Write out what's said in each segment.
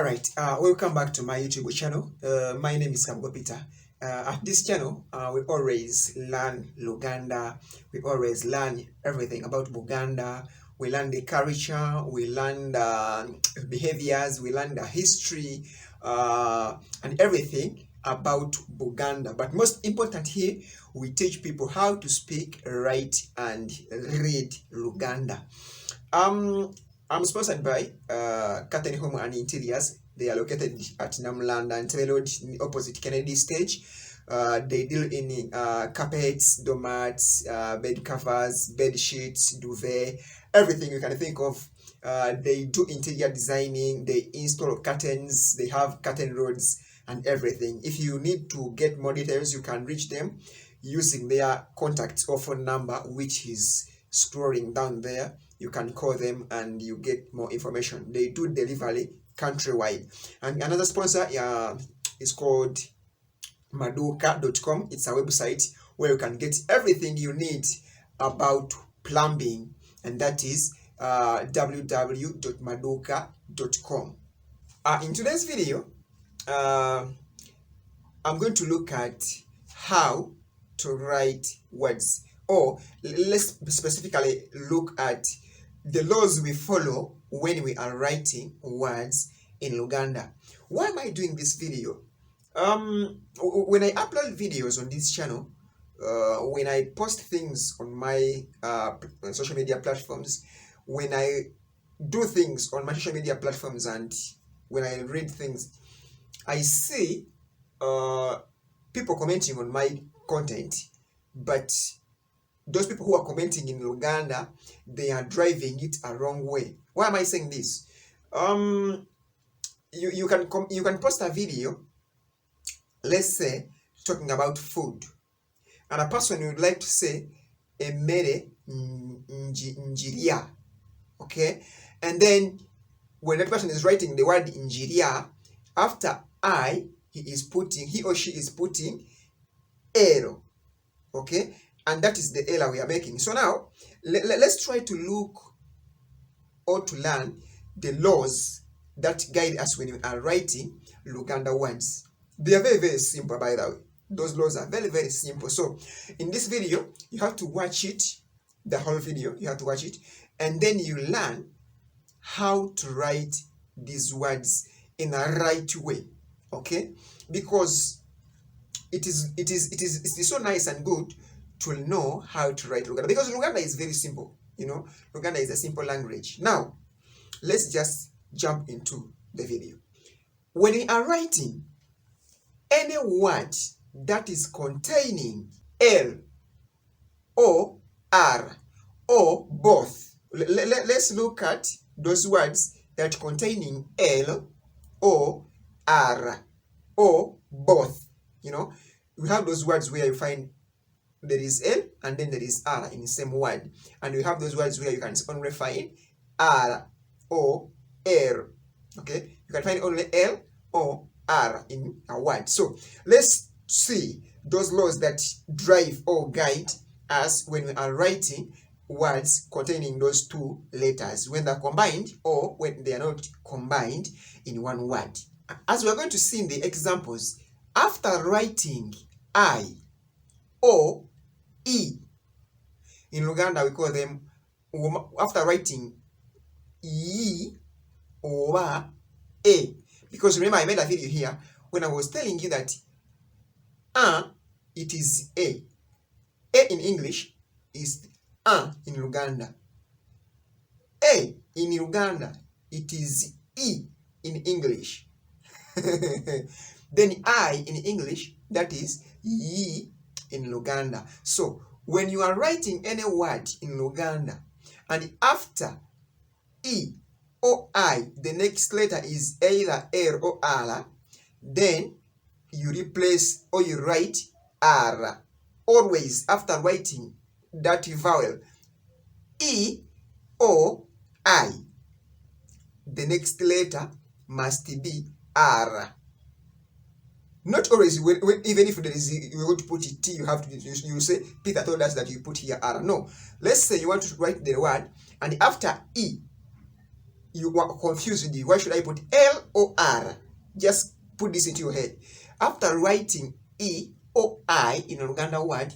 Alright, welcome back to my YouTube channel. My name is Peter. At this channel, we always learn Luganda. We always learn everything about Buganda. We learn the culture, we learn the behaviors, we learn the history, and everything about Buganda. But most important here, we teach people how to speak, write, and read Luganda. I'm sponsored by Curtain Home and Interiors. They are located at Namlanda and Road, opposite Kennedy Stage. They deal in carpets, doormats, bed covers, bed sheets, duvet, everything you can think of. They do interior designing, they install curtains, they have curtain rods and everything. If you need to get more details, you can reach them using their contact or phone number, which is scrolling down there. You can call them and you get more information. They do delivery countrywide. And another sponsor is called maduka.com. It's a website where you can get everything you need about plumbing, and that is www.maduka.com. In today's video, I'm going to look at how to write words, or let's specifically look at the laws we follow when we are writing words in Luganda. Why am I doing this video? When I upload videos on this channel, when I post things on my social media platforms, when I do things on my social media platforms, and when I read things, I see people commenting on my content, but those people who are commenting in Luganda, they are driving it a wrong way. Why am I saying this? You can post a video, let's say, talking about food, and a person would like to say emere njiria, okay? And then when that person is writing the word njiria, after I, he or she is putting ero, okay? And that is the error we are making. So now, let's try to look or to learn the laws that guide us when we are writing Luganda words. They are very, very simple, by the way. Those laws are very, very simple. So in this video, you have to watch it, the whole video, you have to watch it, and then you learn how to write these words in a right way, okay? Because it is so nice and good to know how to write Luganda, because Luganda is very simple. You know, Luganda is a simple language. Now, let's just jump into the video. When we are writing any word that is containing L or R or both, let's look at those words that containing L or R or both. You know, we have those words where you find there is L and then there is R in the same word. And we have those words where you can only find R or R. Okay? You can find only L or R in a word. So let's see those laws that drive or guide us when we are writing words containing those two letters, when they're combined or when they are not combined in one word. As we are going to see in the examples, after writing I or E, in Luganda we call them, after writing E or A, because remember I made a video here when I was telling you that it is A. A in English is in Luganda. A in Luganda, it is E in English. Then I in English, that is E in Luganda. So when you are writing any word in Luganda and after E or I, the next letter is either R or R, then you replace or you write R. Always after writing that vowel E or I, the next letter must be R. Not always, even if there is, you want to put it T, you have to, you say, Peter told us that you put here R. No. Let's say you want to write the word, and after E, you were confused. Why should I put L or R? Just put this into your head. After writing E or I in a Luganda word,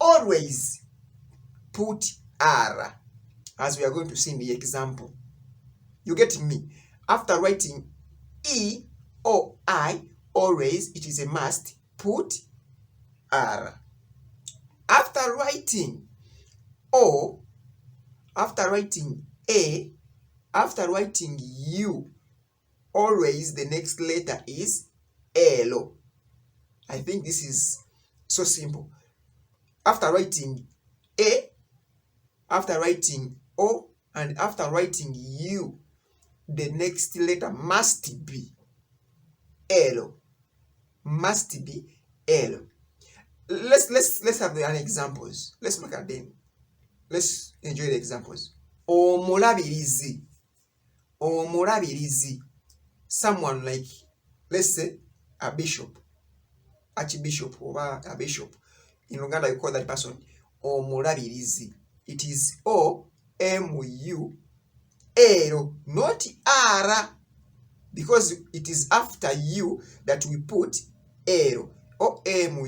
always put R, as we are going to see in the example. You get me? After writing E or I, always, it is a must, put R. After writing O, after writing A, after writing U, always the next letter is L. I think this is so simple. After writing A, after writing O, and after writing U, the next letter must be L. Must be L. Let's have an examples. Let's look at them. Let's enjoy the examples. Omulabirizi. Omulabirizi. Someone like, let's say, a bishop, archbishop, or a bishop. In Luganda, you call that person omulabirizi. It is O-M-U-L, not R, because it is after U that we put L. O-M-U-L-A-B-I.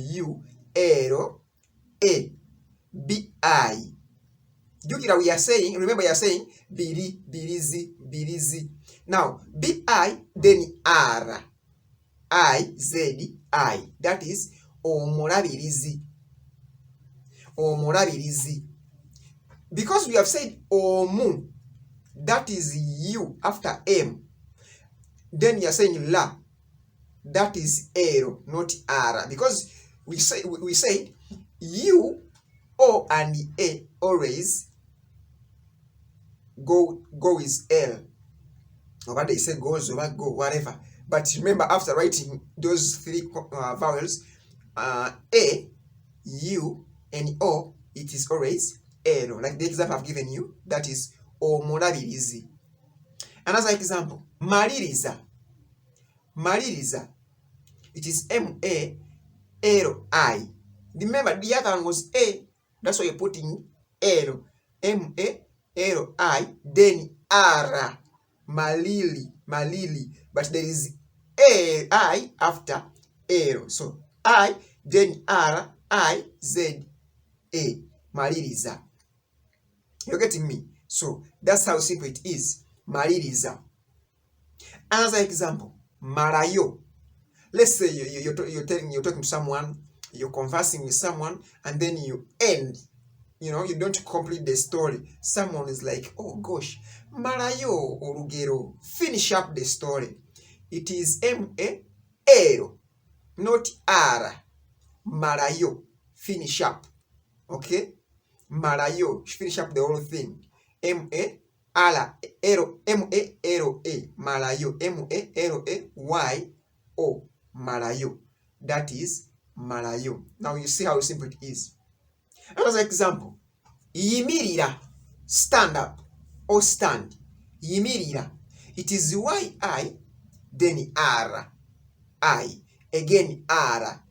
Jukira, we are saying, remember, you are saying biri, birizi, birizi. Now, B-I, then R. I-Z-I. That is omulabirizi. Omulabirizi. Because we have said omu, that is U after M. Then you are saying la, that is L, not R. Because we said U, O, and A always go with L. Or what they say goes over go, whatever. But remember, after writing those three vowels, A, U, and O, it is always L. Like the example I've given you, that is omulabirizi. Another example, maliriza. Maliriza. It is M-A-L-I. Remember, the other one was A. That's why you're putting L. M-A-L-I, then R. Malili, malili. But there is A-I after L. So I, then R, I, Z, A. Maliriza. You're getting me? So that's how simple it is. Maliriza. Another example, marayo. Let's say you're talking to someone, you're conversing with someone, and then you end. You don't complete the story. Someone is like, oh gosh, marayo orugero. Finish up the story. It is M-A-L, not R. Marayo. Finish up. Okay? Marayo. Finish up the whole thing. M-A-L-A. Marayo. M-A-L-A-Y-O. Marayo. That is marayo. Now you see how simple it is. Another example. Yimirira. Stand up or stand. Yimirira. It is Y-I, then R. I. Again R.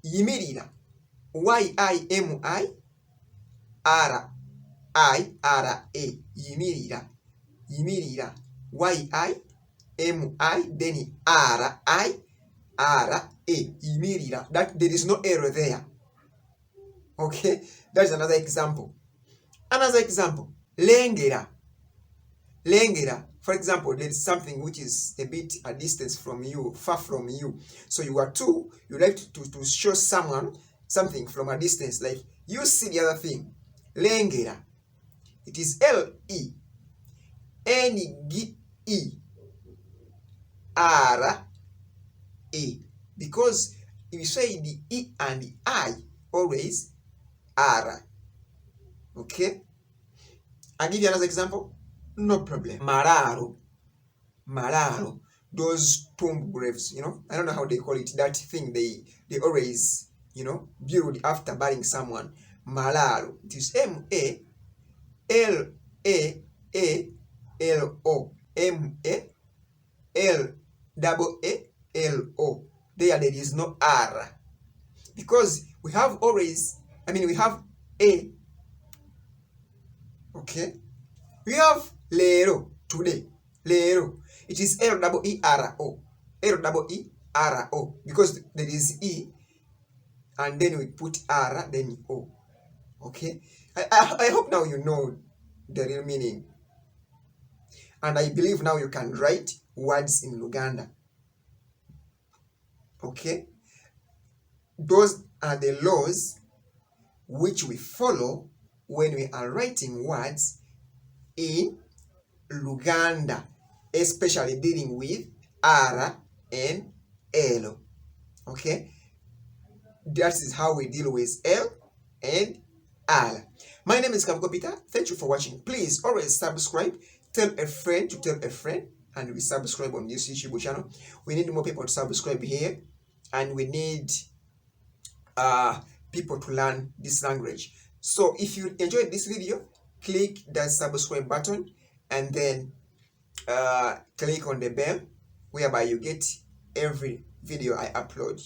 Yimirira. Y-I-M-I. R-I-R-A. Yimirira. Yimirira. Y-I-M-I, then R-I-R-A. Yimirira. That there is no error there. Okay? That's another example. Another example. Lengera. Lengera. For example, there is something which is a bit a distance from you, far from you. So you are two, you like to show someone something from a distance. Like you see the other thing. Lengera. It is L-E-N-G-E-R-A. Because if you say the E and the I, always R. Okay? I'll give you another example. No problem. Mararo. Mararo. Those tomb graves, I don't know how they call it. That thing they always, build after burying someone. Mararo. It is M-A-L-A-L-O. M-A-L-A-L-O. There is no R. Because we have always, we have A. Okay? We have lero, today. Lero. It is L-E-E-R-O. L-E-E-R-O. Because there is E, and then we put R, then O. Okay? I hope now you know the real meaning. And I believe now you can write words in Luganda. Okay? Those are the laws which we follow when we are writing words in Luganda, especially dealing with R and L. Okay? That is how we deal with L and R. My name is Kabuko Peter. Thank you for watching. Please always subscribe. Tell a friend to tell a friend, and we subscribe on this YouTube channel. We need more people to subscribe here, and we need people to learn this language. So if you enjoyed this video, click that subscribe button, and then click on the bell, whereby you get every video I upload.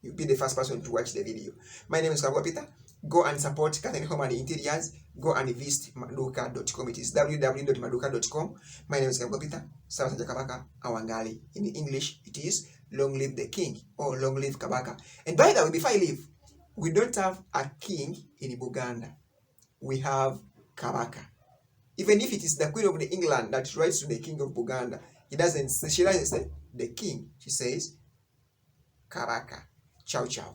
You'll be the first person to watch the video. My name is Kabuko Peter. Go and support Catholic Home and Interiors. Go and visit maduka.com. It is www.maduka.com. My name is Kabuko Peter. Sabasanja Kabaka Awangali. In English, it is Long Live the King or Long Live Kabaka. And by the way, before I leave, we don't have a king in Luganda. We have Kabaka. Even if it is the Queen of the England that writes to the King of Buganda, she doesn't say the king. She says Kabaka. Ciao, ciao.